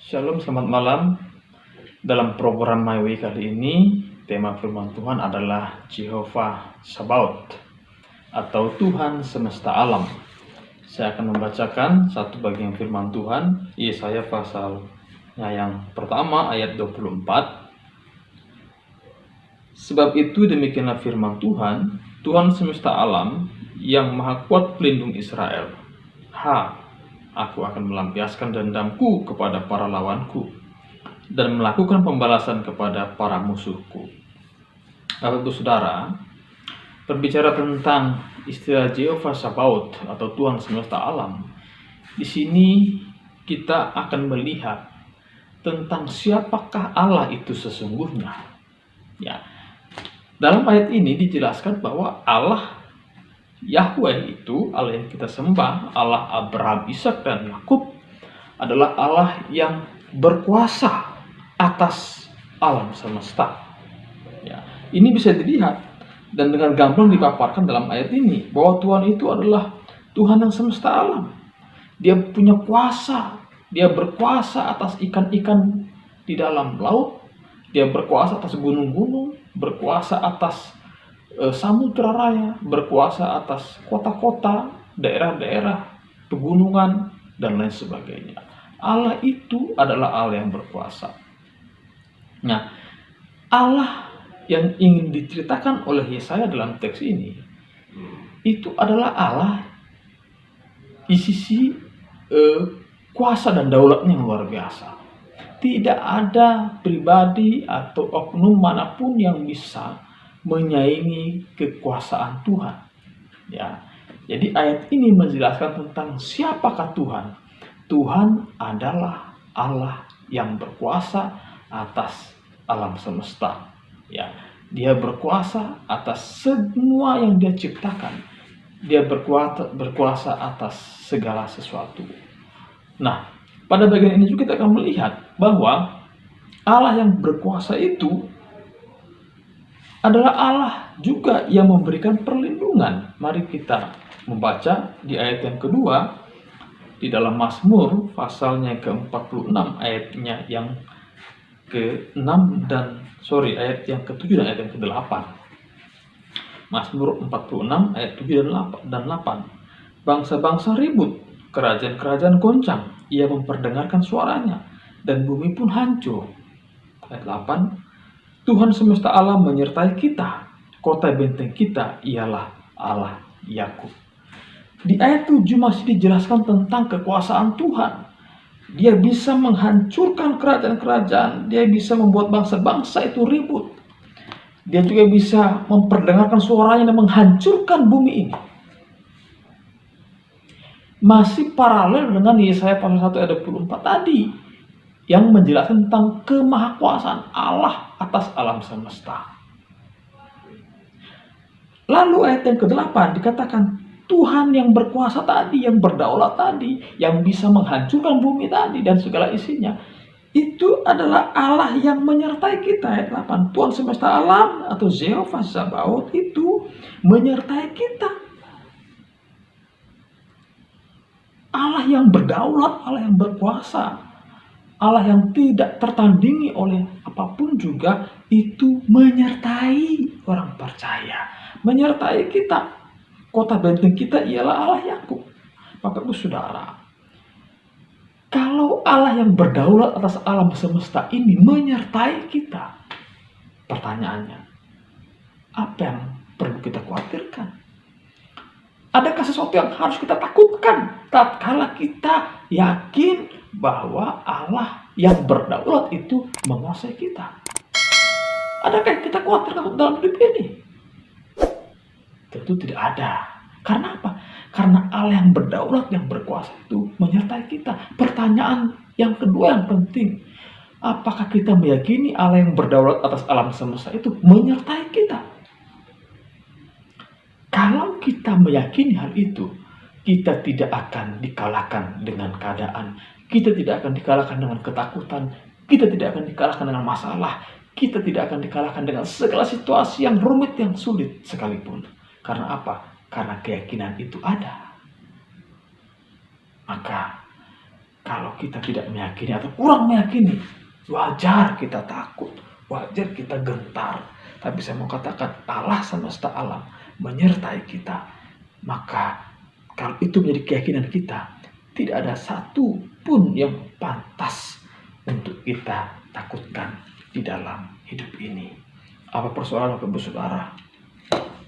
Shalom, selamat malam. Dalam program My Way kali ini, tema firman Tuhan adalah Jehovah Sabaoth atau Tuhan semesta alam. Saya akan membacakan satu bagian firman Tuhan, Yesaya pasalnya yang pertama ayat 24. Sebab itu demikianlah firman Tuhan, Tuhan semesta alam yang maha kuat pelindung Israel. Aku akan melampiaskan dendamku kepada para lawanku dan melakukan pembalasan kepada para musuhku. Bapak Ibu Saudara, berbicara tentang istilah Jehovah Sabaoth atau Tuhan semesta alam, di sini kita akan melihat tentang siapakah Allah itu sesungguhnya. Ya, dalam ayat ini dijelaskan bahwa Allah Yahweh itu, Allah yang kita sembah, Allah Abraham, Ishak, dan Yakub, adalah Allah yang berkuasa atas alam semesta. Ya, ini bisa dilihat dan dengan gamblang dipaparkan dalam ayat ini bahwa Tuhan itu adalah Tuhan yang semesta alam. Dia punya kuasa, dia berkuasa atas ikan-ikan di dalam laut, dia berkuasa atas gunung-gunung, berkuasa atas samudra raya, berkuasa atas kota-kota, daerah-daerah, pegunungan, dan lain sebagainya. Allah itu adalah Allah yang berkuasa. Nah, Allah yang ingin diceritakan oleh Yesaya dalam teks ini, itu adalah Allah di sisi kuasa dan daulatnya yang luar biasa. Tidak ada pribadi atau oknum manapun yang bisa menyaingi kekuasaan Tuhan. Ya, jadi ayat ini menjelaskan tentang siapakah Tuhan. Tuhan adalah Allah yang berkuasa atas alam semesta. Ya, dia berkuasa atas semua yang dia ciptakan. Dia berkuasa atas segala sesuatu. Nah, pada bagian ini juga kita akan melihat bahwa Allah yang berkuasa itu adalah Allah juga yang memberikan perlindungan. Mari kita membaca di ayat yang kedua di dalam Mazmur pasalnya ke-46 ayatnya yang ke-6 ayat yang ke-7 dan ayat yang ke-8. Mazmur 46 ayat 7 dan 8. Bangsa-bangsa ribut, kerajaan-kerajaan goncang, ia memperdengarkan suaranya dan bumi pun hancur. Ayat 8. Tuhan semesta alam menyertai kita, kota benteng kita ialah Allah Yakub. Di ayat 7 masih dijelaskan tentang kekuasaan Tuhan. Dia bisa menghancurkan kerajaan-kerajaan, dia bisa membuat bangsa-bangsa itu ribut. Dia juga bisa memperdengarkan suaranya dan menghancurkan bumi ini. Masih paralel dengan Yesaya pasal 1 ayat 24 tadi, yang menjelaskan tentang kemahakuasaan Allah atas alam semesta. Lalu ayat yang ke-8 dikatakan Tuhan yang berkuasa tadi, yang berdaulat tadi, yang bisa menghancurkan bumi tadi dan segala isinya, itu adalah Allah yang menyertai kita. Ayat 8, Tuhan semesta alam atau Jehovah Sabaoth itu menyertai kita. Allah yang berdaulat, Allah yang berkuasa, Allah yang tidak tertandingi oleh apapun juga itu menyertai orang percaya, menyertai kita. Kota benteng kita ialah Allah Yakub. Bapak Ibu Saudara, kalau Allah yang berdaulat atas alam semesta ini menyertai kita, pertanyaannya, apa yang perlu kita khawatirkan? Adakah sesuatu yang harus kita takutkan tatkala kita yakin bahwa Allah yang berdaulat itu menguasai kita? Adakah yang kita khawatirkan dalam hidup ini? Tentu tidak ada. Karena apa? Karena Allah yang berdaulat, yang berkuasa itu menyertai kita. Pertanyaan yang kedua yang penting, apakah kita meyakini Allah yang berdaulat atas alam semesta itu menyertai kita? Kalau kita meyakini hal itu, kita tidak akan dikalahkan dengan keadaan, kita tidak akan dikalahkan dengan ketakutan, kita tidak akan dikalahkan dengan masalah, kita tidak akan dikalahkan dengan segala situasi yang rumit, yang sulit sekalipun. Karena apa? Karena keyakinan itu ada. Maka Kalau kita tidak meyakini atau kurang meyakini, wajar kita takut, wajar kita gentar. Tapi saya mau katakan Allah semesta alam menyertai kita. Maka kalau itu menjadi keyakinan kita, tidak ada satu pun yang pantas untuk kita takutkan di dalam hidup ini. Apa persoalan Bapak Ibu Saudara?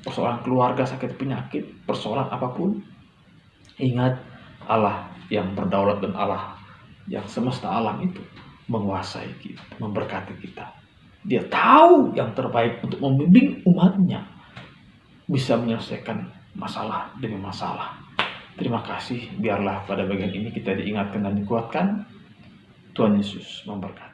Persoalan keluarga, sakit penyakit, persoalan apapun. Ingat, Allah yang berdaulat dan Allah yang semesta alam itu menguasai kita, memberkati kita. Dia tahu yang terbaik untuk membimbing umatnya bisa menyelesaikan masalah demi masalah. Terima kasih, biarlah pada bagian ini kita diingatkan dan dikuatkan. Tuhan Yesus memberkati.